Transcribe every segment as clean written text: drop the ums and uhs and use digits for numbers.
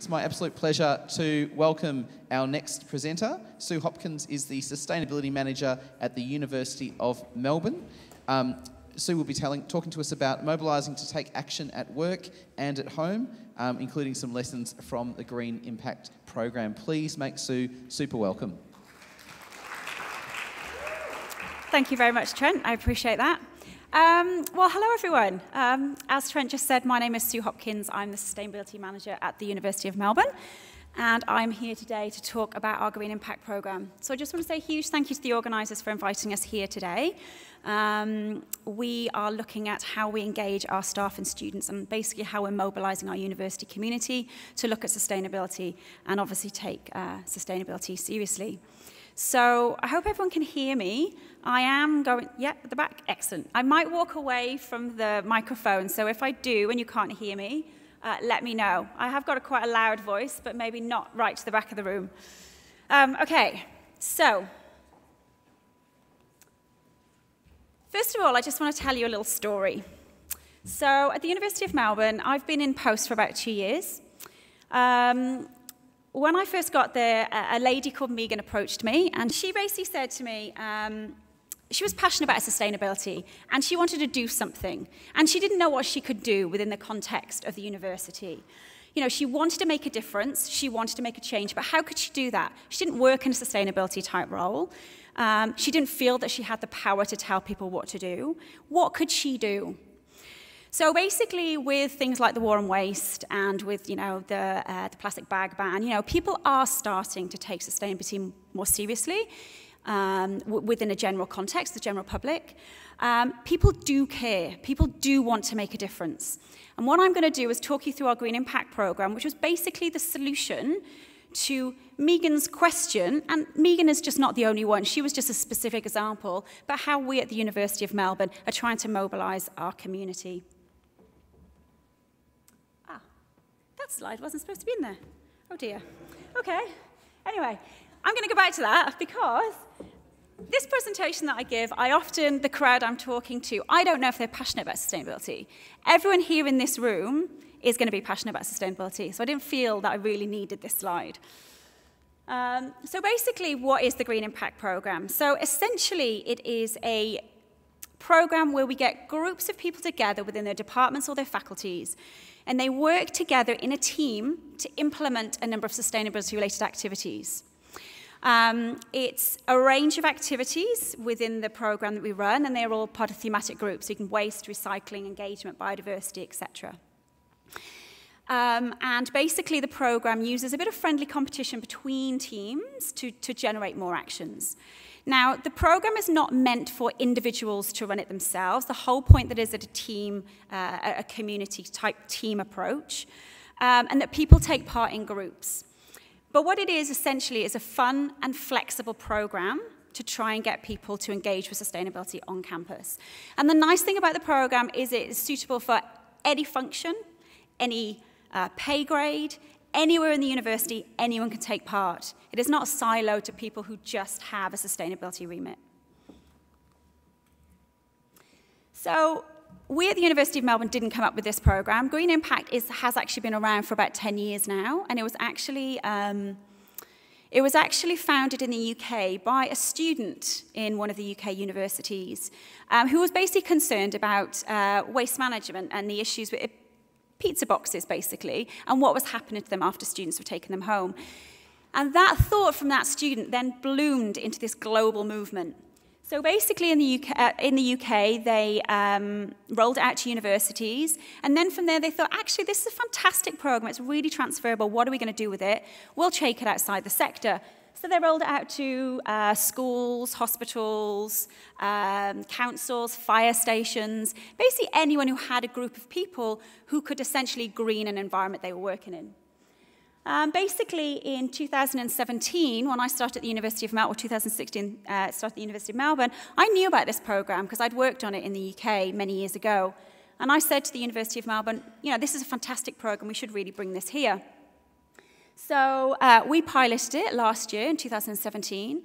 It's my absolute pleasure to welcome our next presenter. Sue Hopkins is the Sustainability Manager at the University of Melbourne. Sue will be talking to us about mobilising to take action at work and at home, including some lessons from the Green Impact Program. Please make Sue super welcome. Thank you very much, Trent. I appreciate that. Well, hello, everyone. As Trent just said, my name is Sue Hopkins. I'm the Sustainability Manager at the University of Melbourne, and I'm here today to talk about our Green Impact Programme. So I just want to say a huge thank you to the organisers for inviting us here today. We are looking at how we engage our staff and students and basically how we're mobilising our university community to look at sustainability and obviously take sustainability seriously. So I hope everyone can hear me. I am going, yeah, at the back, excellent. I might walk away from the microphone, so if I do and you can't hear me, let me know. I have got quite a loud voice, but maybe not right to the back of the room. Okay, so first of all, I just want to tell you a little story. So at the University of Melbourne, I've been in post for about 2 years. When I first got there, a lady called Megan approached me, and she basically said to me, she was passionate about sustainability, and she wanted to do something, and she didn't know what she could do within the context of the university. You know, she wanted to make a difference, she wanted to make a change, but how could she do that? She didn't work in a sustainability type role. She didn't feel that she had the power to tell people what to do. What could she do? So basically, with things like the war on waste and with, you know, the plastic bag ban, you know, people are starting to take sustainability more seriously within a general context, the general public. People do care. People do want to make a difference. And what I'm going to do is talk you through our Green Impact Programme, which was basically the solution to Megan's question, and Megan is just not the only one. She was just a specific example, but how we at the University of Melbourne are trying to mobilise our community. That slide wasn't supposed to be in there. Oh dear. Okay. Anyway, I'm going to go back to that because this presentation that I give, the crowd I'm talking to, I don't know if they're passionate about sustainability. Everyone here in this room is going to be passionate about sustainability, so I didn't feel that I really needed this slide. So basically, what is the Green Impact Programme? So essentially, it is a program where we get groups of people together within their departments or their faculties, and they work together in a team to implement a number of sustainability-related activities. It's a range of activities within the program that we run, and they're all part of thematic groups. So you can waste, recycling, engagement, biodiversity, etc. And basically, the program uses a bit of friendly competition between teams to generate more actions. Now, the program is not meant for individuals to run it themselves. The whole point that is at a team, a community-type team approach, and that people take part in groups. But what it is, essentially, is a fun and flexible program to try and get people to engage with sustainability on campus. And the nice thing about the program is it is suitable for any function, any pay grade, anywhere in the university, anyone can take part. It is not a silo to people who just have a sustainability remit. So we at the University of Melbourne didn't come up with this program. Green Impact has actually been around for about 10 years now, and it was actually founded in the UK by a student in one of the UK universities who was basically concerned about waste management and the issues with pizza boxes, basically, and what was happening to them after students were taking them home. And that thought from that student then bloomed into this global movement. So basically in the UK they rolled it out to universities, and then from there they thought, actually, this is a fantastic program, it's really transferable, what are we going to do with it? We'll take it outside the sector. So they rolled it out to schools, hospitals, councils, fire stations, basically anyone who had a group of people who could essentially green an environment they were working in. Basically, in 2017, when I started at the University of Melbourne, or 2016, started at the University of Melbourne, I knew about this program because I'd worked on it in the UK many years ago. And I said to the University of Melbourne, you know, this is a fantastic program, we should really bring this here. So we piloted it last year in 2017.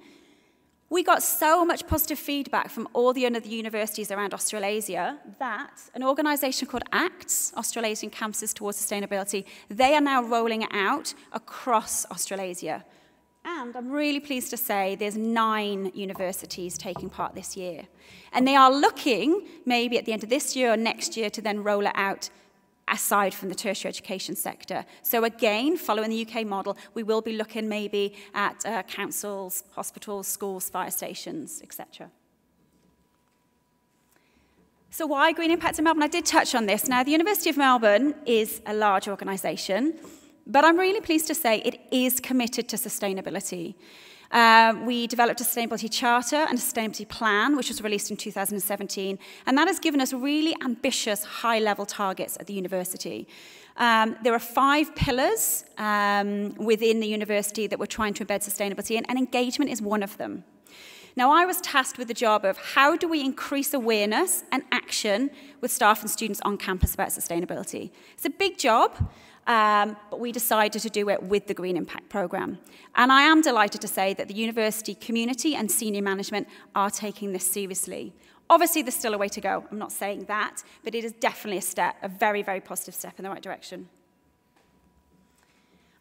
We got so much positive feedback from all the other universities around Australasia that an organisation called ACTS, Australasian Campuses Towards Sustainability, they are now rolling it out across Australasia. And I'm really pleased to say there's 9 universities taking part this year. And they are looking, maybe at the end of this year or next year, to then roll it out aside from the tertiary education sector. So again, following the UK model, we will be looking maybe at councils, hospitals, schools, fire stations, etc. So why Green Impact in Melbourne? I did touch on this. Now, the University of Melbourne is a large organisation, but I'm really pleased to say it is committed to sustainability. We developed a sustainability charter and a sustainability plan, which was released in 2017, and that has given us really ambitious, high-level targets at the university. There are 5 pillars within the university that we're trying to embed sustainability in, and engagement is one of them. Now, I was tasked with the job of how do we increase awareness and action with staff and students on campus about sustainability. It's a big job. But we decided to do it with the Green Impact Programme. And I am delighted to say that the university community and senior management are taking this seriously. Obviously, there's still a way to go. I'm not saying that, but it is definitely a step, a very, very positive step in the right direction.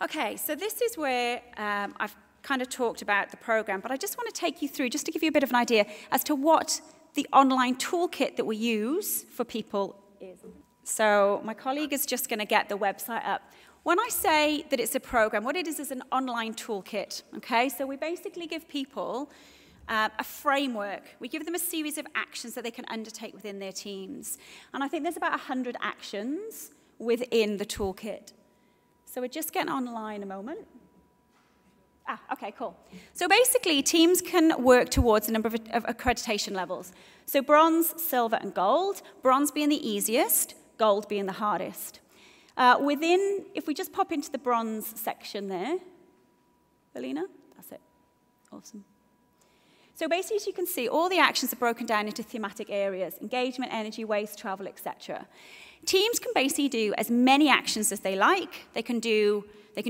Okay, so this is where I've kind of talked about the programme, but I just want to take you through, just to give you a bit of an idea as to what the online toolkit that we use for people is. So my colleague is just going to get the website up. When I say that it's a program, what it is an online toolkit, okay? So we basically give people a framework. We give them a series of actions that they can undertake within their teams. And I think there's about 100 actions within the toolkit. So we're just getting online a moment. Okay, cool. So basically, teams can work towards a number of accreditation levels. So bronze, silver, and gold. Bronze being the easiest, gold being the hardest. If we just pop into the bronze section there, Alina, that's it. Awesome. So basically, as you can see, all the actions are broken down into thematic areas: engagement, energy, waste, travel, etc. Teams can basically do as many actions as they like. They can do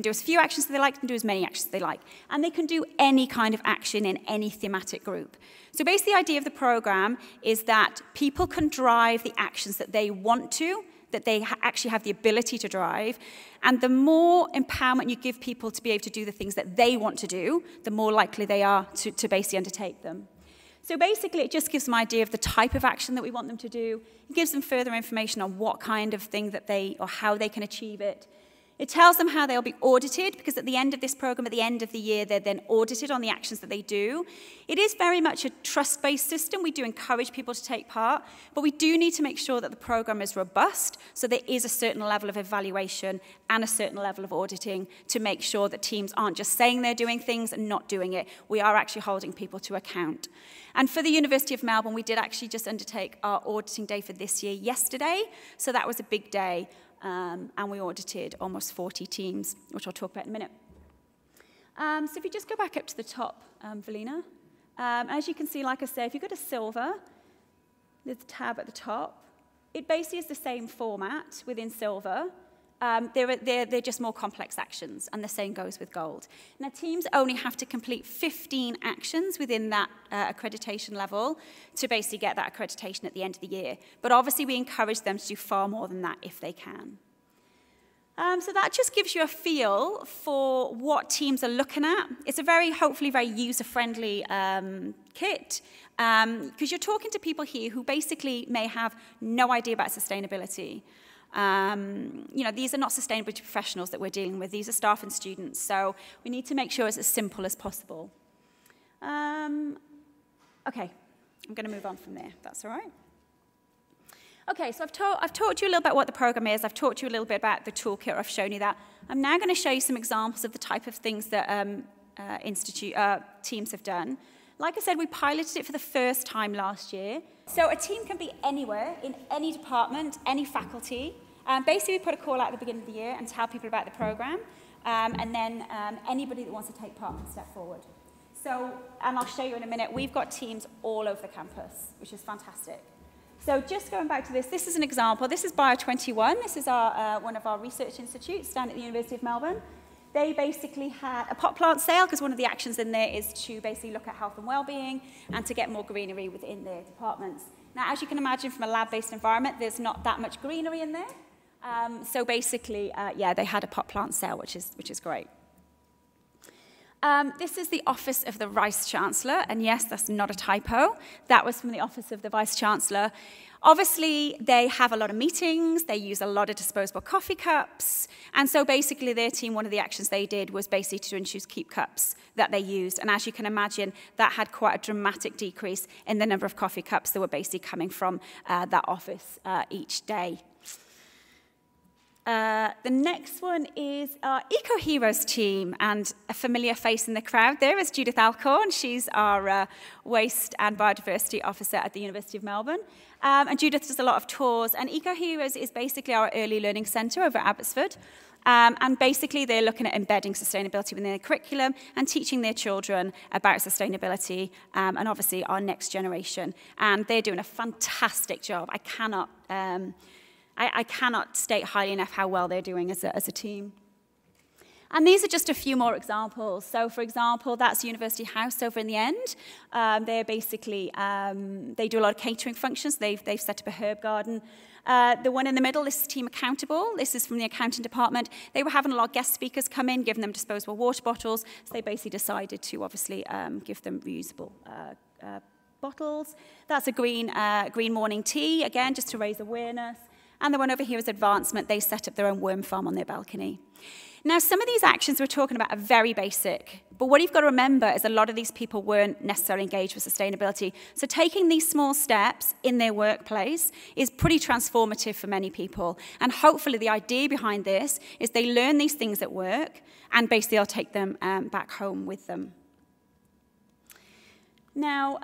as few actions as they like, and do as many actions as they like. And they can do any kind of action in any thematic group. So basically, the idea of the program is that people can drive the actions that they want to, that they actually have the ability to drive. And the more empowerment you give people to be able to do the things that they want to do, the more likely they are to basically undertake them. So basically, it just gives them an idea of the type of action that we want them to do. It gives them further information on what kind of thing that or how they can achieve it. It tells them how they'll be audited, because at the end of this program, at the end of the year, they're then audited on the actions that they do. It is very much a trust-based system. We do encourage people to take part, but we do need to make sure that the program is robust, so there is a certain level of evaluation and a certain level of auditing to make sure that teams aren't just saying they're doing things and not doing it. We are actually holding people to account. And for the University of Melbourne, we did actually just undertake our auditing day for this year yesterday, so that was a big day. And we audited almost 40 teams, which I'll talk about in a minute. So if you just go back up to the top, Valina, as you can see, like I said, if you go to silver, there's a tab at the top. It basically is the same format within silver. They're just more complex actions, and the same goes with gold. Now, teams only have to complete 15 actions within that accreditation level to basically get that accreditation at the end of the year. But obviously, we encourage them to do far more than that if they can. So that just gives you a feel for what teams are looking at. It's a hopefully very user-friendly kit, because you're talking to people here who basically may have no idea about sustainability. These are not sustainability professionals that we're dealing with. These are staff and students, so we need to make sure it's as simple as possible. Okay, I'm going to move on from there, if that's all right. Okay, so I've talked to you a little bit about what the program is. I've talked to you a little bit about the toolkit. I've shown you that. I'm now going to show you some examples of the type of things that teams have done. Like I said, we piloted it for the first time last year. So a team can be anywhere, in any department, any faculty. Basically, we put a call out at the beginning of the year and tell people about the program. And then anybody that wants to take part can step forward. So, and I'll show you in a minute, we've got teams all over the campus, which is fantastic. So just going back to this is an example. This is Bio21. This is one of our research institutes down at the University of Melbourne. They basically had a pot plant sale, because one of the actions in there is to basically look at health and well-being and to get more greenery within their departments. Now, as you can imagine, from a lab-based environment, there's not that much greenery in there. So basically, yeah, they had a pot plant sale, which is great. This is the Office of the Vice Chancellor, and yes, that's not a typo. That was from the Office of the Vice Chancellor. Obviously, they have a lot of meetings, they use a lot of disposable coffee cups, and so basically their team, one of the actions they did was basically to introduce keep cups that they used, and as you can imagine, that had quite a dramatic decrease in the number of coffee cups that were basically coming from that office each day. The next one is our Eco Heroes team, and a familiar face in the crowd there is Judith Alcorn. She's our Waste and Biodiversity Officer at the University of Melbourne. And Judith does a lot of tours, and Eco Heroes is basically our early learning centre over at Abbotsford. And basically they're looking at embedding sustainability within their curriculum and teaching their children about sustainability and obviously our next generation. And they're doing a fantastic job. I cannot state highly enough how well they're doing as a team. And these are just a few more examples. So, for example, that's University House over in the end. They're basically, they do a lot of catering functions. They've set up a herb garden. The one in the middle, this is Team Accountable. This is from the accounting department. They were having a lot of guest speakers come in, giving them disposable water bottles. So they basically decided to obviously give them reusable bottles. That's a green morning tea, again, just to raise awareness. And the one over here is Advancement. They set up their own worm farm on their balcony. Now, some of these actions we're talking about are very basic, but what you've got to remember is a lot of these people weren't necessarily engaged with sustainability. So taking these small steps in their workplace is pretty transformative for many people. And hopefully the idea behind this is they learn these things at work, and basically they'll take them back home with them. Now,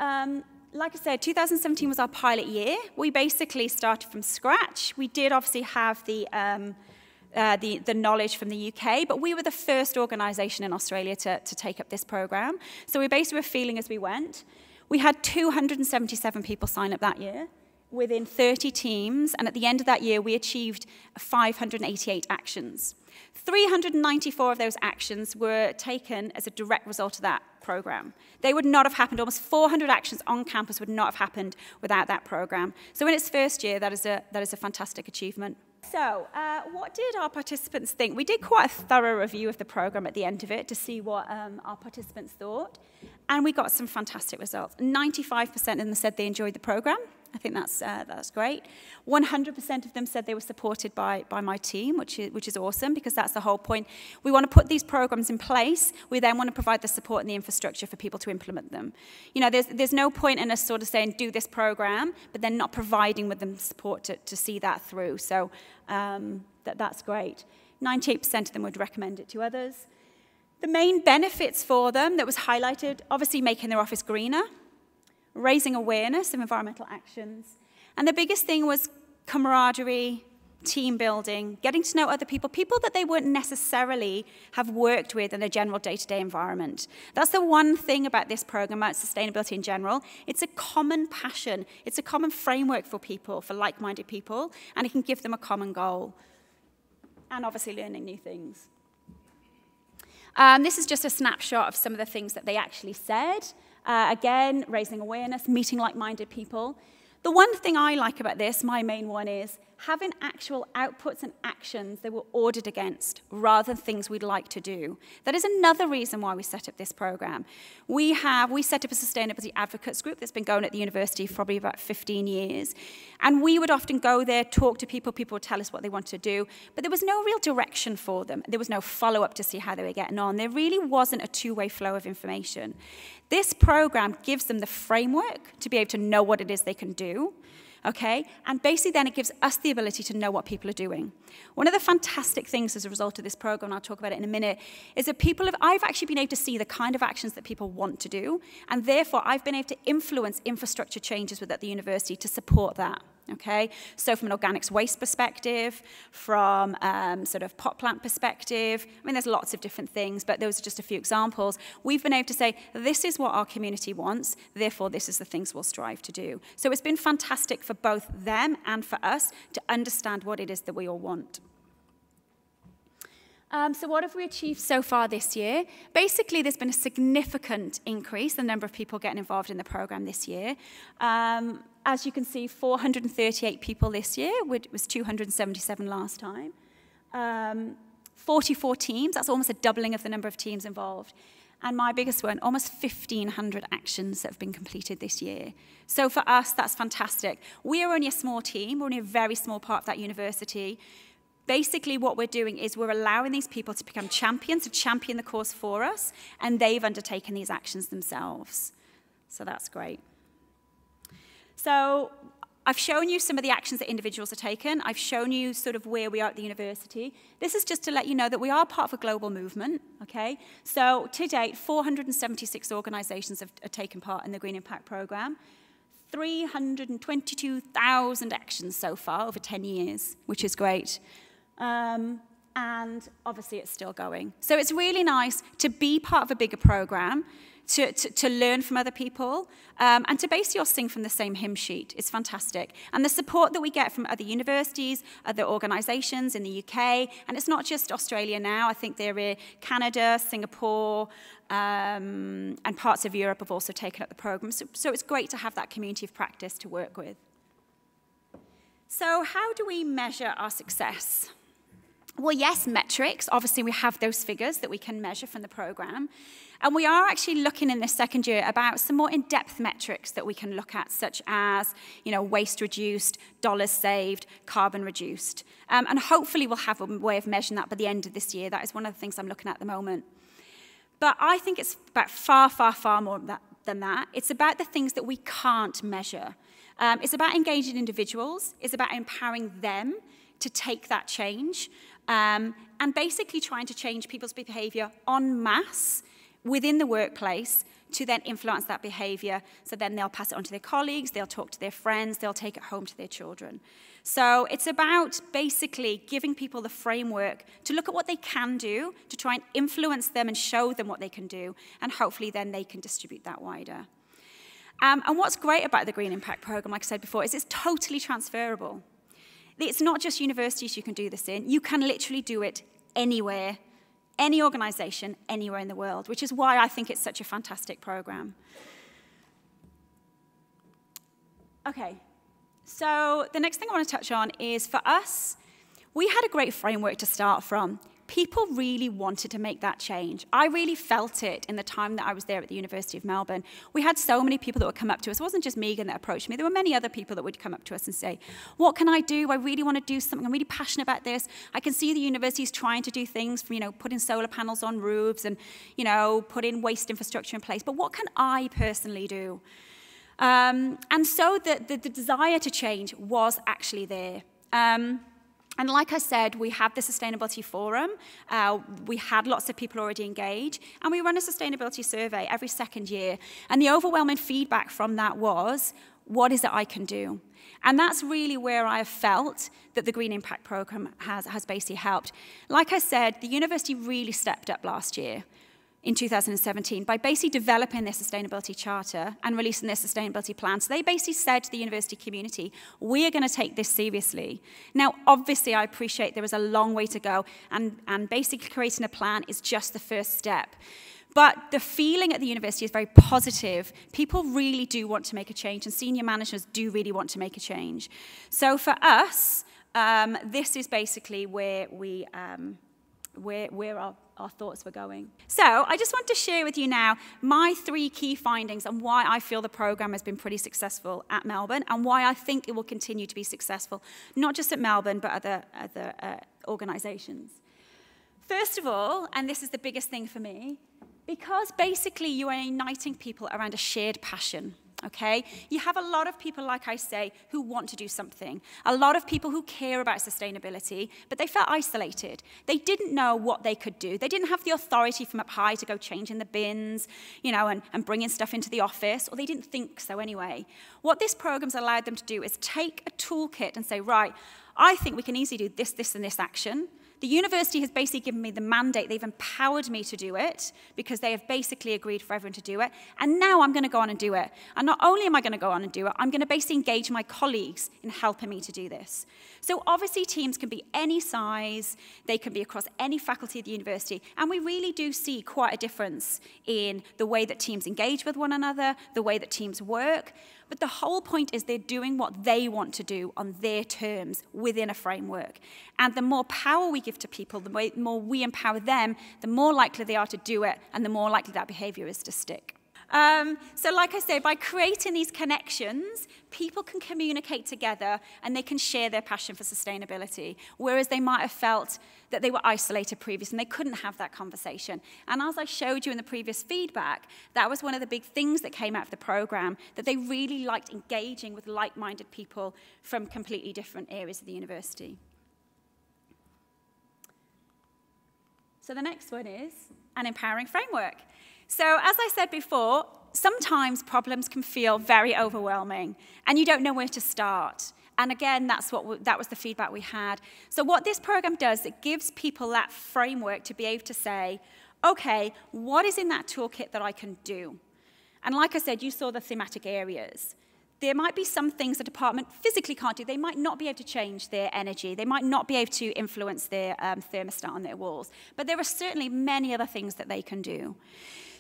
like I said, 2017 was our pilot year. We basically started from scratch. We did obviously have the knowledge from the UK, but we were the first organisation in Australia to take up this programme. So we basically were feeling as we went. We had 277 people sign up that year within 30 teams, and at the end of that year, we achieved 588 actions. 394 of those actions were taken as a direct result of that programme. They would not have happened. Almost 400 actions on campus would not have happened without that programme. So in its first year, that is a fantastic achievement. So what did our participants think? We did quite a thorough review of the programme at the end of it to see what our participants thought. And we got some fantastic results. 95% of them said they enjoyed the programme. I think that's great. 100% of them said they were supported by my team, which is awesome, because that's the whole point. We want to put these programs in place. We then want to provide the support and the infrastructure for people to implement them. You know, there's no point in us sort of saying, do this program, but then not providing with them support to see that through. So that's great. 98% of them would recommend it to others. The main benefits for them that was highlighted, obviously making their office greener, raising awareness of environmental actions. And the biggest thing was camaraderie, team building, getting to know other people, people that they wouldn't necessarily have worked with in a general day-to-day environment. That's the one thing about this program, about sustainability in general. It's a common passion. It's a common framework for people, for like-minded people, and it can give them a common goal. And obviously learning new things. This is just a snapshot of some of the things that they actually said. Again, raising awareness, meeting like-minded people. The one thing I like about this, my main one, is having actual outputs and actions that were ordered against rather than things we'd like to do. That is another reason why we set up this program. We set up a sustainability advocates group that's been going at the university for probably about 15 years. And we would often go there, talk to people, people would tell us what they wanted to do, but there was no real direction for them. There was no follow-up to see how they were getting on. There really wasn't a two-way flow of information. This program gives them the framework to be able to know what it is they can do. Okay, and basically then it gives us the ability to know what people are doing. One of the fantastic things as a result of this program, and I'll talk about it in a minute, is that I've actually been able to see the kind of actions that people want to do, and therefore I've been able to influence infrastructure changes at the university to support that. Okay, so from an organics waste perspective, from sort of pot plant perspective, I mean, there's lots of different things, but those are just a few examples. We've been able to say, this is what our community wants, therefore this is the things we'll strive to do. So it's been fantastic for both them and for us to understand what it is that we all want. So what have we achieved so far this year? Basically, there's been a significant increase in the number of people getting involved in the program this year. As you can see, 438 people this year, which was 277 last time. 44 teams, that's almost a doubling of the number of teams involved. And my biggest one, almost 1,500 actions that have been completed this year. So for us, that's fantastic. We are only a small team, we're only a very small part of that university. Basically, what we're doing is we're allowing these people to become champions, to champion the cause for us, and they've undertaken these actions themselves. So that's great. So I've shown you some of the actions that individuals have taken. I've shown you sort of where we are at the university. This is just to let you know that we are part of a global movement, okay? So to date, 476 organizations have taken part in the Green Impact Program. 322,000 actions so far over 10 years, which is great. And obviously it's still going. So it's really nice to be part of a bigger program, to learn from other people, and to basically all sing from the same hymn sheet. It's fantastic. And the support that we get from other universities, other organisations in the UK, and it's not just Australia now, I think they're in Canada, Singapore, and parts of Europe have also taken up the programme. So it's great to have that community of practice to work with. So how do we measure our success? Well, yes, metrics. Obviously, we have those figures that we can measure from the programme. And we are actually looking in this second year about some more in-depth metrics that we can look at, such as, waste reduced, dollars saved, carbon reduced. And hopefully we'll have a way of measuring that by the end of this year. That is one of the things I'm looking at the moment. But I think it's about far, far, far more than that. It's about the things that we can't measure. It's about engaging individuals. It's about empowering them to take that change. And basically trying to change people's behaviour en masse within the workplace to then influence that behaviour. So then they'll pass it on to their colleagues, they'll talk to their friends, they'll take it home to their children. So it's about basically giving people the framework to look at what they can do, to try and influence them and show them what they can do, and hopefully then they can distribute that wider. And what's great about the Green Impact Programme, like I said before, is it's totally transferable. It's not just universities you can do this in. You can literally do it anywhere, any organisation, anywhere in the world, which is why I think it's such a fantastic programme. Okay, so the next thing I want to touch on is, for us, we had a great framework to start from. People really wanted to make that change. I really felt it in the time that I was there at the University of Melbourne. We had so many people that would come up to us. It wasn't just Megan that approached me. There were many other people that would come up to us and say, what can I do? I really want to do something. I'm really passionate about this. I can see the university's trying to do things from, putting solar panels on roofs and, putting waste infrastructure in place. But what can I personally do? And so the desire to change was actually there. And like I said, we have the Sustainability Forum. We had lots of people already engaged. And we run a sustainability survey every second year. And the overwhelming feedback from that was, what is it I can do? And that's really where I have felt that the Green Impact Programme has basically helped. Like I said, the university really stepped up last year, in 2017, by basically developing their sustainability charter and releasing their sustainability plan. So they basically said to the university community, we are going to take this seriously. Now, obviously, I appreciate there is a long way to go, and basically creating a plan is just the first step. But the feeling at the university is very positive. People really do want to make a change, and senior managers do really want to make a change. So for us, this is basically where we... where our thoughts were going. So I just want to share with you now my 3 key findings on why I feel the programme has been pretty successful at Melbourne, and why I think it will continue to be successful, not just at Melbourne, but other organisations. First of all, and this is the biggest thing for me, because basically you are uniting people around a shared passion. Okay? You have a lot of people, like I say, who want to do something. A lot of people who care about sustainability, but they felt isolated. They didn't know what they could do. They didn't have the authority from up high to go change in the bins, and bringing stuff into the office, or they didn't think so anyway. What this program's allowed them to do is take a toolkit and say, right, I think we can easily do this, this, and this action. The university has basically given me the mandate. They've empowered me to do it because they have basically agreed for everyone to do it. And now I'm going to go on and do it. And not only am I going to go on and do it, I'm going to basically engage my colleagues in helping me to do this. So obviously teams can be any size. They can be across any faculty at the university. And we really do see quite a difference in the way that teams engage with one another, the way that teams work. But the whole point is they're doing what they want to do on their terms within a framework. And the more power we give to people, the more we empower them, the more likely they are to do it, and the more likely that behavior is to stick. So like I say, by creating these connections, people can communicate together and they can share their passion for sustainability, whereas they might have felt that they were isolated previously and they couldn't have that conversation. And as I showed you in the previous feedback, that was one of the big things that came out of the program, that they really liked engaging with like-minded people from completely different areas of the university. So the next one is an empowering framework. So as I said before, sometimes problems can feel very overwhelming and you don't know where to start. And again, that was the feedback we had. So what this program does, it gives people that framework to be able to say, okay, what is in that toolkit that I can do? And like I said, you saw the thematic areas. There might be some things the department physically can't do. They might not be able to change their energy. They might not be able to influence their thermostat on their walls. But there are certainly many other things that they can do.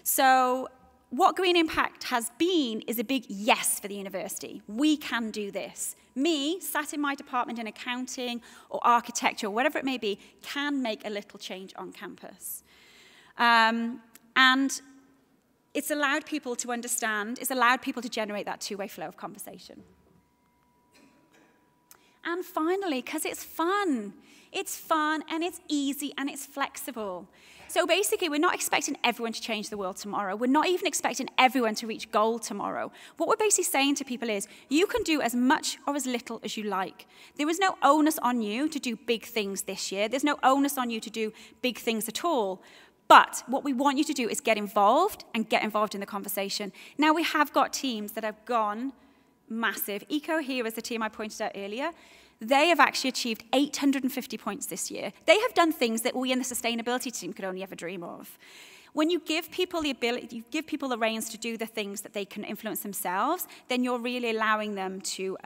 So what Green Impact has been is a big yes for the university. We can do this. Me, sat in my department in accounting or architecture or whatever it may be, can make a little change on campus. And it's allowed people to understand, it's allowed people to generate that two-way flow of conversation. And finally, because it's fun and it's easy and it's flexible. So basically, we're not expecting everyone to change the world tomorrow. We're not even expecting everyone to reach goal tomorrow. What we're basically saying to people is, you can do as much or as little as you like. There is no onus on you to do big things this year. There's no onus on you to do big things at all. But what we want you to do is get involved and get involved in the conversation. Now, we have got teams that have gone massive. Eco here is the team I pointed out earlier. They have actually achieved 850 points this year. They have done things that we in the sustainability team could only ever dream of. When you give people the ability, you give people the reins to do the things that they can influence themselves, then you're really allowing them to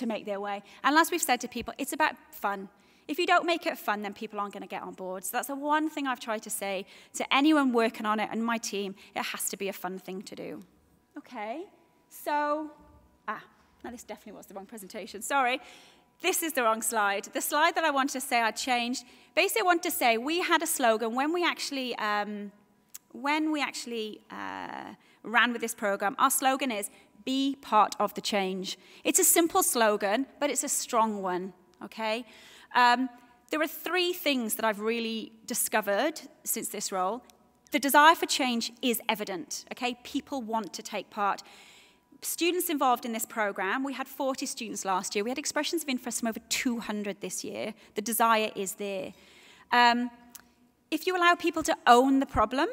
make their way. And as we've said to people, it's about fun. If you don't make it fun, then people aren't going to get on board. So that's the one thing I've tried to say to anyone working on it and my team. It has to be a fun thing to do. Okay, so, now this definitely was the wrong presentation, sorry. This is the wrong slide. The slide that I wanted to say I changed. Basically, I want to say we had a slogan when we actually ran with this program. Our slogan is, be part of the change. It's a simple slogan, but it's a strong one, okay? There are three things that I've really discovered since this role. The desire for change is evident, okay? People want to take part. Students involved in this program, we had 40 students last year. We had expressions of interest from over 200 this year. The desire is there. If you allow people to own the problem,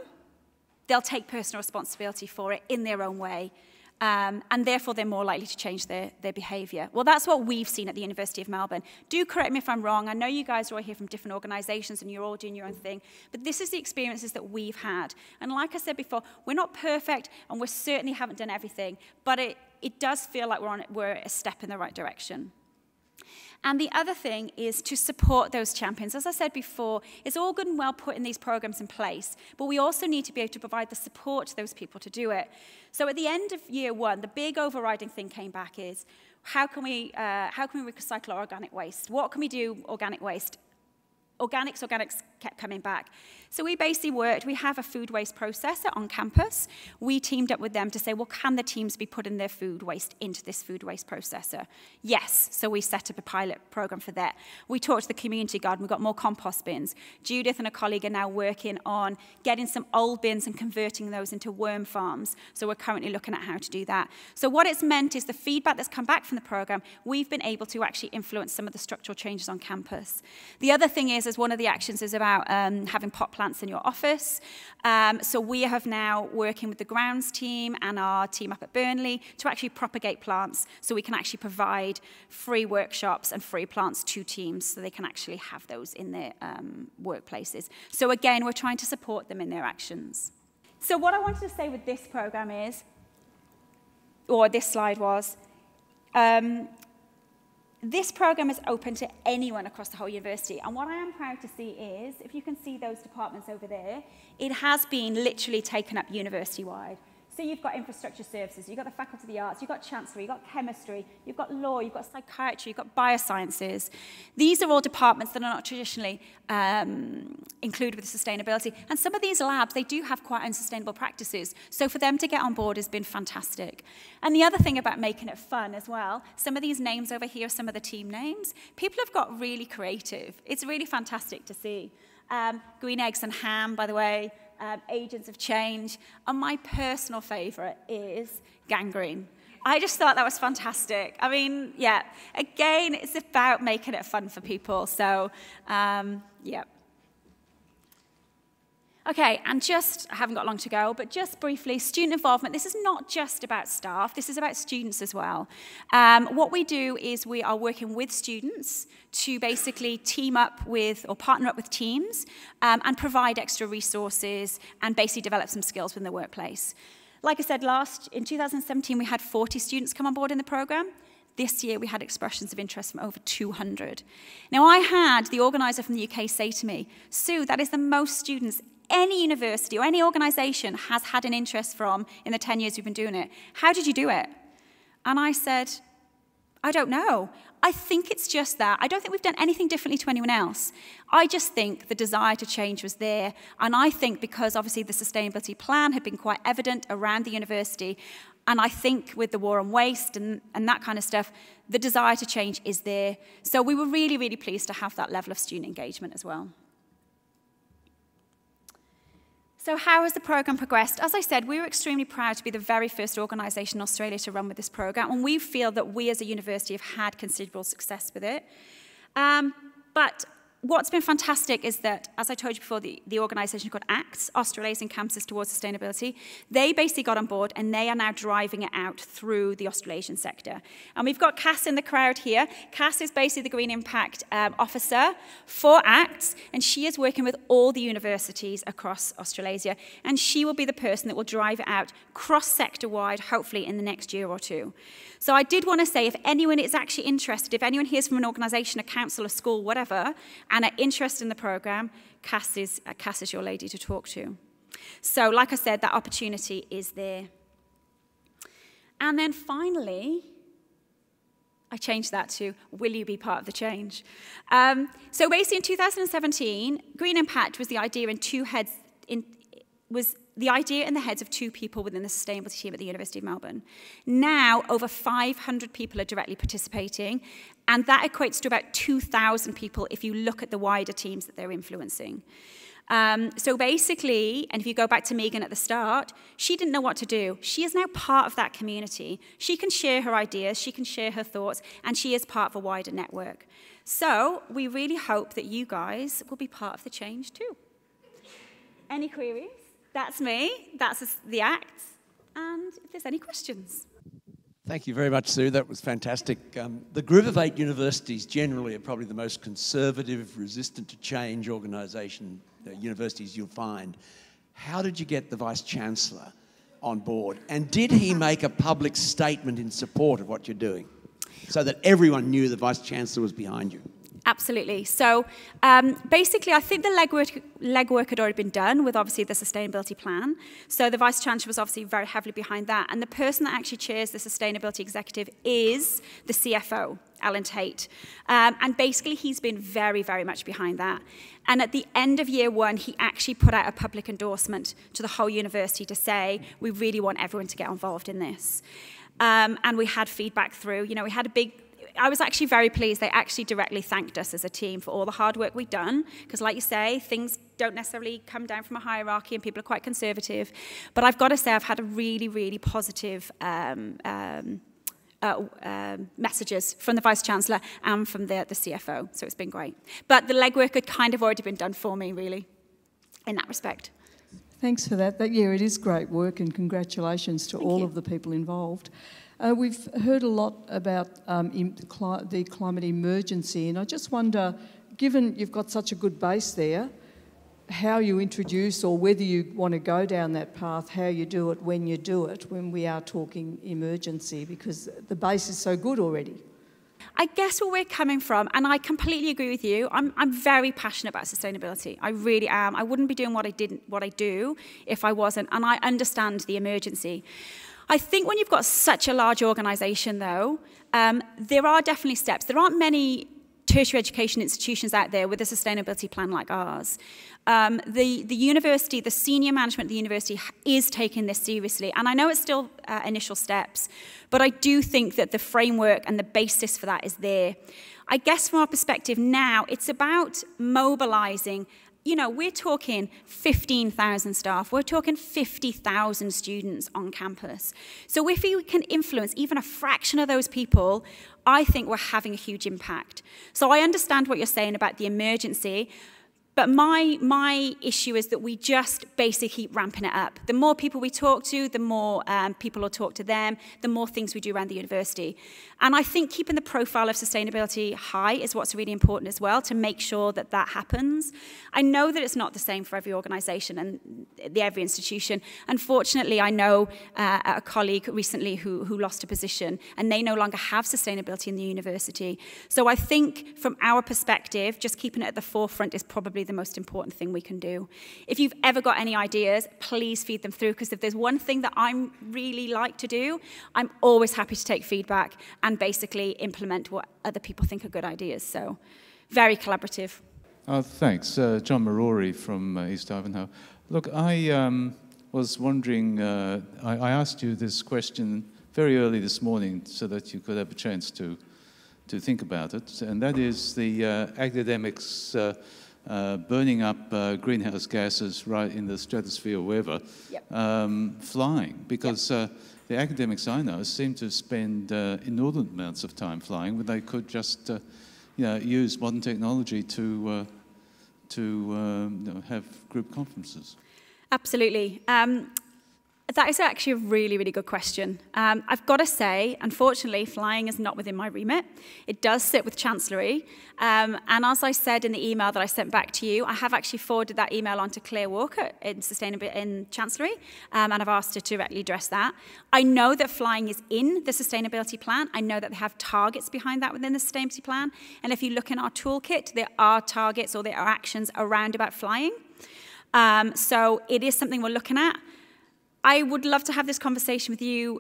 they'll take personal responsibility for it in their own way. And therefore, they're more likely to change their behaviour. Well, that's what we've seen at the University of Melbourne. Do correct me if I'm wrong. I know you guys are all here from different organisations and you're all doing your own thing. But this is the experiences that we've had. And like I said before, we're not perfect and we certainly haven't done everything. But it does feel like we're a step in the right direction. And the other thing is to support those champions. As I said before, it's all good and well putting these programs in place, but we also need to be able to provide the support to those people to do it. So at the end of year one, the big overriding thing came back is, how can we recycle our organic waste? What can we do organic waste? Organics kept coming back. So we basically we have a food waste processor on campus. We teamed up with them to say, well, can the teams be putting their food waste into this food waste processor? Yes, so we set up a pilot program for that. We talked to the community garden, we got more compost bins. Judith and a colleague are now working on getting some old bins and converting those into worm farms. So we're currently looking at how to do that. So what it's meant is the feedback that's come back from the program, we've been able to actually influence some of the structural changes on campus. The other thing is one of the actions is about about having pot plants in your office. So we have now working with the grounds team and our team up at Burnley to actually propagate plants so we can actually provide free workshops and free plants to teams so they can actually have those in their workplaces. So again, we're trying to support them in their actions. So what I wanted to say with this program is, or this slide was, this program is open to anyone across the whole university. And what I am proud to see is, if you can see those departments over there, it has been literally taken up university-wide. So you've got infrastructure services, you've got the Faculty of the Arts, you've got Chancellor, you've got chemistry, you've got law, you've got psychiatry, you've got biosciences. These are all departments that are not traditionally included with sustainability. And some of these labs, they do have quite unsustainable practices. So for them to get on board has been fantastic. And the other thing about making it fun as well, some of these names over here, some of the team names, people have got really creative. It's really fantastic to see. Green Eggs and Ham, by the way, Agents of Change, and my personal favourite is Gangrene. I just thought that was fantastic. I mean, yeah, again, it's about making it fun for people, so, yeah. Okay, and I haven't got long to go, but just briefly, student involvement. This is not just about staff, this is about students as well. What we do is we are working with students to basically team up with, or partner up with teams, and provide extra resources and basically develop some skills within the workplace. Like I said, in 2017, we had 40 students come on board in the program. This year, we had expressions of interest from over 200. Now, I had the organizer from the UK say to me, Sue, that is the most students any university or any organisation has had an interest from in the 10 years we've been doing it. How did you do it? And I said, I don't know. I think it's just that. I don't think we've done anything differently to anyone else. I just think the desire to change was there. And I think because obviously the sustainability plan had been quite evident around the university, and I think with the war on waste and that kind of stuff, the desire to change is there. So we were really, really pleased to have that level of student engagement as well. So how has the program progressed? As I said, we were extremely proud to be the very first organisation in Australia to run with this program, and we feel that we as a university have had considerable success with it. But what's been fantastic is that, as I told you before, the organisation called ACTS, Australasian Campuses Towards Sustainability, they basically got on board and they are now driving it out through the Australasian sector. And we've got Cass in the crowd here. Cass is basically the Green Impact Officer for ACTS, and she is working with all the universities across Australasia, and she will be the person that will drive it out cross-sector-wide, hopefully in the next year or two. So I did want to say, if anyone is actually interested, if anyone hears from an organisation, a council, a school, whatever, and are interested in the programme, Cass is your lady to talk to. So like I said, that opportunity is there. And then finally, I changed that to, will you be part of the change? So basically in 2017, Green Impact was the idea in the heads of two people within the sustainability team at the University of Melbourne. Now, over 500 people are directly participating, and that equates to about 2,000 people if you look at the wider teams that they're influencing. So basically, and if you go back to Megan at the start, she didn't know what to do. She is now part of that community. She can share her ideas, she can share her thoughts, and she is part of a wider network. So we really hope that you guys will be part of the change too. Any queries? That's me, that's the ACT, and if there's any questions. Thank you very much, Sue. That was fantastic. The Group of 8 universities generally are probably the most conservative, resistant to change universities you'll find. How did you get the Vice Chancellor on board? And did he make a public statement in support of what you're doing so that everyone knew the Vice Chancellor was behind you? Absolutely. So basically, I think the legwork had already been done with obviously the sustainability plan. So the Vice Chancellor was obviously very heavily behind that. And the person that actually chairs the sustainability executive is the CFO, Alan Tate. And basically, he's been very, very much behind that. And at the end of year one, he actually put out a public endorsement to the whole university to say, we really want everyone to get involved in this. And we had feedback through. You know, we had I was actually very pleased. They actually directly thanked us as a team for all the hard work we'd done. Because like you say, things don't necessarily come down from a hierarchy and people are quite conservative. But I've got to say, I've had a really, really positive messages from the Vice Chancellor and from the CFO. So it's been great. But the legwork had kind of already been done for me, really, in that respect. Thanks for that. Yeah, it is great work, and congratulations to all of the people involved. We've heard a lot about the climate emergency, and I just wonder, given you've got such a good base there, how you introduce, or whether you want to go down that path, how you do it, when we are talking emergency, because the base is so good already. I guess where we're coming from, and I completely agree with you, I'm very passionate about sustainability. I really am. I wouldn't be doing what I do if I wasn't, and I understand the emergency. I think when you've got such a large organisation, though, there are definitely steps. There aren't many tertiary education institutions out there with a sustainability plan like ours. The university, the senior management of the university is taking this seriously. And I know it's still initial steps, but I do think that the framework and the basis for that is there. I guess from our perspective now, it's about mobilising. You know, we're talking 15,000 staff. We're talking 50,000 students on campus. So if we can influence even a fraction of those people, I think we're having a huge impact. So I understand what you're saying about the emergency, but my issue is that we just basically keep ramping it up. The more people we talk to, the more people will talk to them, the more things we do around the university. And I think keeping the profile of sustainability high is what's really important as well, to make sure that that happens. I know that it's not the same for every organisation and every institution. Unfortunately, I know a colleague recently who lost a position, and they no longer have sustainability in the university. So I think from our perspective, just keeping it at the forefront is probably the most important thing we can do. If you've ever got any ideas, please feed them through, because if there's one thing that I'm really like to do, I'm always happy to take feedback and basically implement what other people think are good ideas. So very collaborative. Thanks. John Marori from East Ivanhoe. Look, I was wondering, I asked you this question very early this morning so that you could have a chance to think about it, and that is the academics burning up greenhouse gases right in the stratosphere or wherever, flying, because the academics I know seem to spend inordinate amounts of time flying when they could just use modern technology to have group conferences. Absolutely. That is actually a really, really good question. I've got to say, unfortunately, flying is not within my remit. It does sit with Chancellery. And as I said in the email that I sent back to you, I have actually forwarded that email on to Claire Walker in Chancellery, and I've asked her to directly address that. I know that flying is in the sustainability plan. I know that they have targets behind that within the sustainability plan. And if you look in our toolkit, there are targets or there are actions around about flying. So it is something we're looking at. I would love to have this conversation with you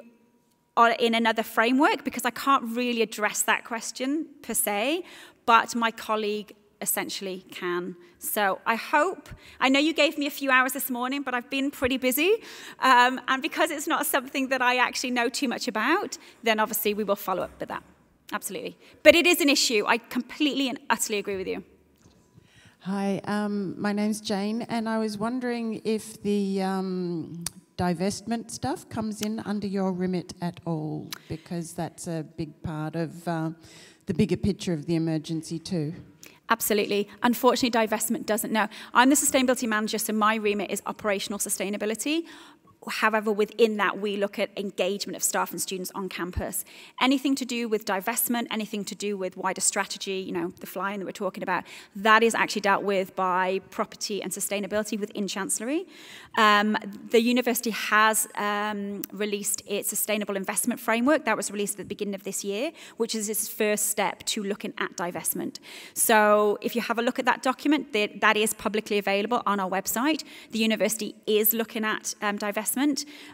in another framework, because I can't really address that question per se, but my colleague essentially can. So I know you gave me a few hours this morning, but I've been pretty busy. And because it's not something that I actually know too much about, then obviously we will follow up with that. Absolutely. But it is an issue. I completely and utterly agree with you. Hi, my name's Jane, and I was wondering if the divestment stuff comes in under your remit at all, because that's a big part of the bigger picture of the emergency too. Absolutely. Unfortunately, divestment doesn't. No, I'm the sustainability manager, so my remit is operational sustainability. However, within that, we look at engagement of staff and students on campus. Anything to do with divestment, anything to do with wider strategy, the flying that we're talking about, that is actually dealt with by property and sustainability within Chancellery. The university has released its Sustainable Investment Framework. That was released at the beginning of this year, which is its first step to looking at divestment. So if you have a look at that document, that is publicly available on our website. The university is looking at divestment.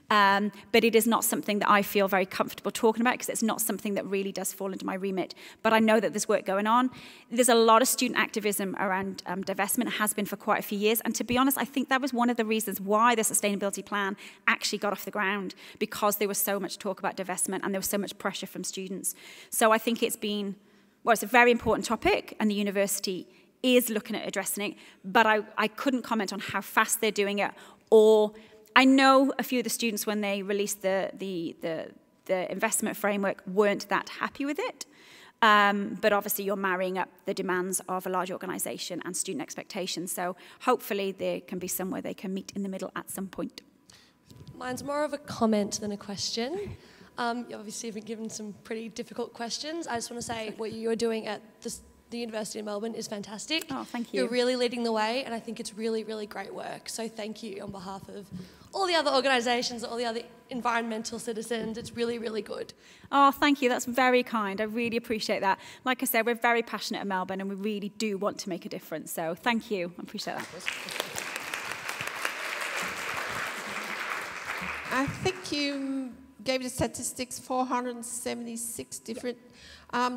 But it is not something that I feel very comfortable talking about, because it's not something that really does fall into my remit. But I know that there's work going on. There's a lot of student activism around divestment, has been for quite a few years. And to be honest, I think that was one of the reasons why the sustainability plan actually got off the ground, because there was so much talk about divestment and there was so much pressure from students. So I think it's a very important topic, and the university is looking at addressing it. But I couldn't comment on how fast they're doing it, or I know a few of the students, when they released the the investment framework weren't that happy with it. But obviously you're marrying up the demands of a large organisation and student expectations. So hopefully there can be somewhere they can meet in the middle at some point. Mine's more of a comment than a question. You obviously have been given some pretty difficult questions. I just want to say what you're doing at the University of Melbourne is fantastic. Oh, thank you. You're really leading the way, and I think it's really, really great work. So thank you on behalf of all the other organisations, all the other environmental citizens. It's really, really good. Oh, thank you. That's very kind. I really appreciate that. Like I said, we're very passionate at Melbourne, and we really do want to make a difference. So thank you. I appreciate that. I think you gave the statistics, 476 different.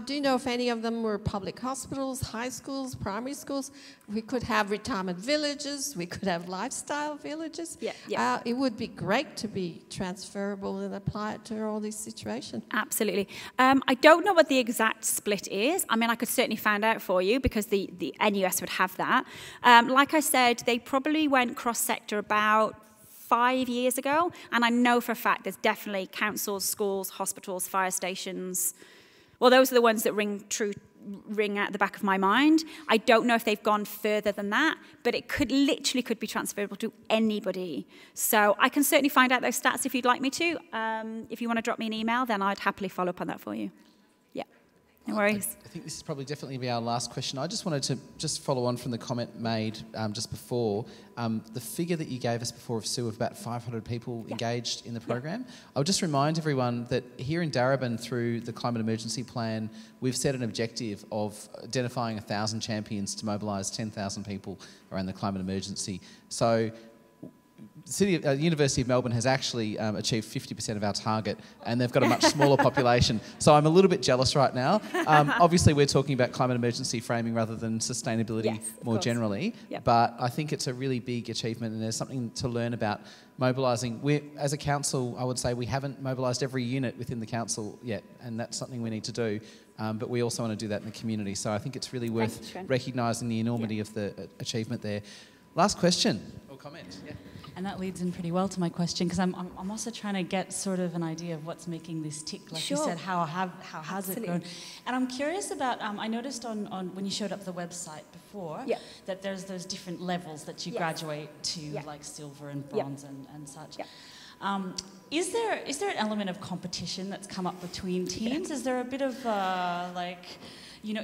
Do you know if any of them were public hospitals, high schools, primary schools? We could have retirement villages. We could have lifestyle villages. Yeah. It would be great to be transferable and apply it to all these situations. Absolutely. I don't know what the exact split is. I mean, I could certainly find out for you because the NUS would have that. Like I said, they probably went cross-sector about 5 years ago, and I know for a fact there's definitely councils, schools, hospitals, fire stations. Well, those are the ones that ring at the back of my mind. I don't know if they've gone further than that, but it literally could be transferable to anybody. So I can certainly find out those stats if you'd like me to. If you want to drop me an email, then I'd happily follow up on that for you. Yeah, no worries. I think this is probably definitely be our last question. I just wanted to follow on from the comment made just before. The figure that you gave us before of Sue of about 500 people engaged in the program. I would just remind everyone that here in Darebin, through the Climate Emergency Plan, we've set an objective of identifying 1,000 champions to mobilise 10,000 people around the climate emergency. So University of Melbourne has actually achieved 50% of our target, and they've got a much smaller population. So I'm a little bit jealous right now. Obviously, we're talking about climate emergency framing rather than sustainability more generally. Yep. But I think it's a really big achievement, and there's something to learn about mobilising. As a council, I would say we haven't mobilised every unit within the council yet, and that's something we need to do. But we also want to do that in the community. So I think it's really worth recognising the enormity of the achievement there. Last question or comment? Yeah. And that leads in pretty well to my question, because I'm also trying to get sort of an idea of what's making this tick. Like you said, how has it grown? And I'm curious about, I noticed on when you showed up the website before, that there's those different levels that you graduate to, like silver and bronze and such. Is there an element of competition that's come up between teams? Is there a bit of you know,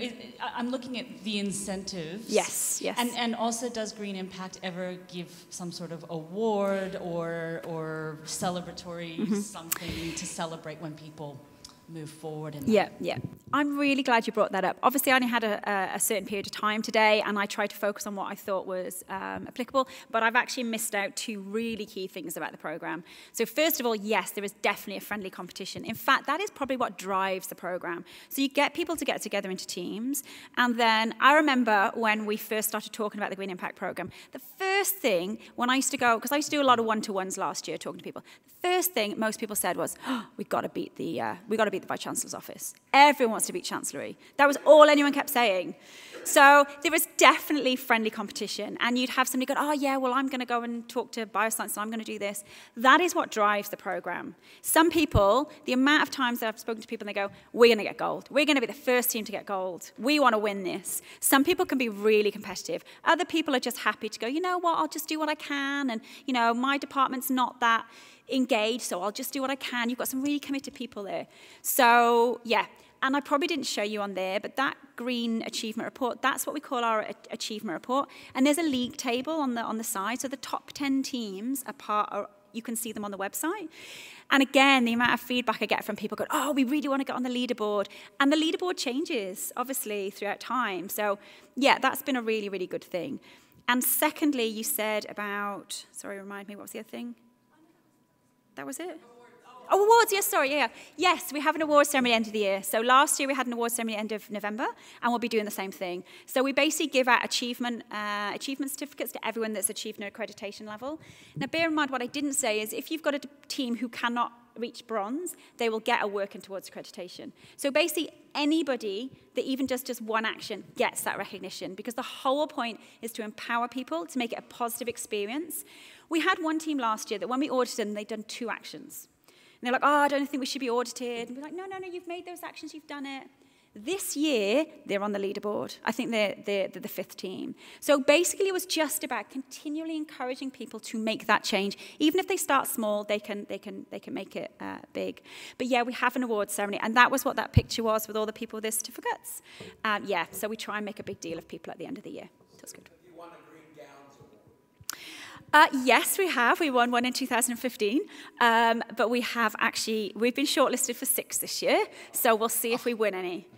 I'm looking at the incentives. Yes. And also, does Green Impact ever give some sort of award or celebratory something to celebrate when people move forward? Yeah. I'm really glad you brought that up. Obviously, I only had a certain period of time today, and I tried to focus on what I thought was applicable, but I've actually missed out two really key things about the programme. So first of all, yes, there is definitely a friendly competition. In fact, that is probably what drives the programme. So you get people to get together into teams, and then I remember when we first started talking about the Green Impact Programme, the first thing, when I used to go, because I used to do a lot of one-to-ones last year talking to people, the first thing most people said was, we've got to beat the Vice Chancellor's office. Everyone wants to beat Chancellery. That was all anyone kept saying. So there was definitely friendly competition, and you'd have somebody go, oh yeah, well I'm going to go and talk to bioscience and I'm going to do this. That is what drives the programme. Some people, the amount of times that I've spoken to people and they go, we're going to get gold. We're going to be the first team to get gold. We want to win this. Some people can be really competitive. Other people are just happy to go, you know what, I'll just do what I can, and you know, my department's not that engaged, so I'll just do what I can. You've got some really committed people there. So yeah, and I probably didn't show you on there, but that green achievement report, that's what we call our achievement report. And there's a league table on the side, so the top 10 teams you can see them on the website. And again, the amount of feedback I get from people going, oh, we really want to get on the leaderboard. And the leaderboard changes, obviously, throughout time. So yeah, that's been a really, really good thing. And secondly, you said about, sorry, remind me, what was the other thing? That was it? Oh, awards, yes, sorry, yeah. Yes, we have an awards ceremony at the end of the year. So last year we had an awards ceremony at the end of November, and we'll be doing the same thing. So we basically give out achievement certificates to everyone that's achieved an accreditation level. Now, bear in mind, what I didn't say is if you've got a team who cannot reach bronze, they will get a working towards accreditation. So basically, anybody that even does just one action gets that recognition, because the whole point is to empower people, to make it a positive experience. We had one team last year that when we audited them, they'd done 2 actions. they're like, oh, I don't think we should be audited. And we're like, no, you've made those actions, you've done it. This year, they're on the leaderboard. I think they're the 5th team. So basically, it was just about continually encouraging people to make that change. Even if they start small, they can make it big. But yeah, we have an awards ceremony, and that was what that picture was with all the people with their certificates. Yeah, so we try and make a big deal of people at the end of the year. That's good. You won a Green Gowns Award. Yes, we have. We won one in 2015. But we've been shortlisted for 6 this year, so we'll see if we win any.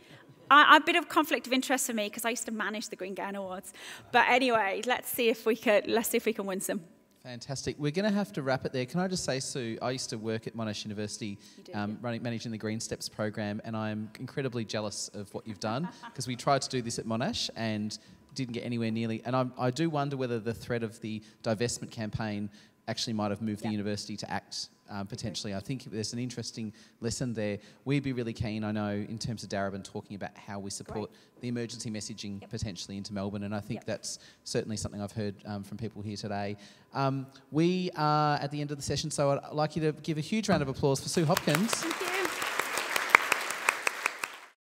A bit of conflict of interest for me because I used to manage the Green Gown Awards. But anyway, let's see if we can win some. Fantastic. We're going to have to wrap it there. Can I just say, Sue, I used to work at Monash University managing the Green Steps program, and I'm incredibly jealous of what you've done because we tried to do this at Monash and didn't get anywhere nearly. And I do wonder whether the threat of the divestment campaign actually might have moved the university to act potentially. I think there's an interesting lesson there. We'd be really keen, I know, in terms of Darebin, talking about how we support the emergency messaging potentially into Melbourne, and I think that's certainly something I've heard from people here today. We are at the end of the session, so I'd like you to give a huge round of applause for Sue Hopkins. Thank you.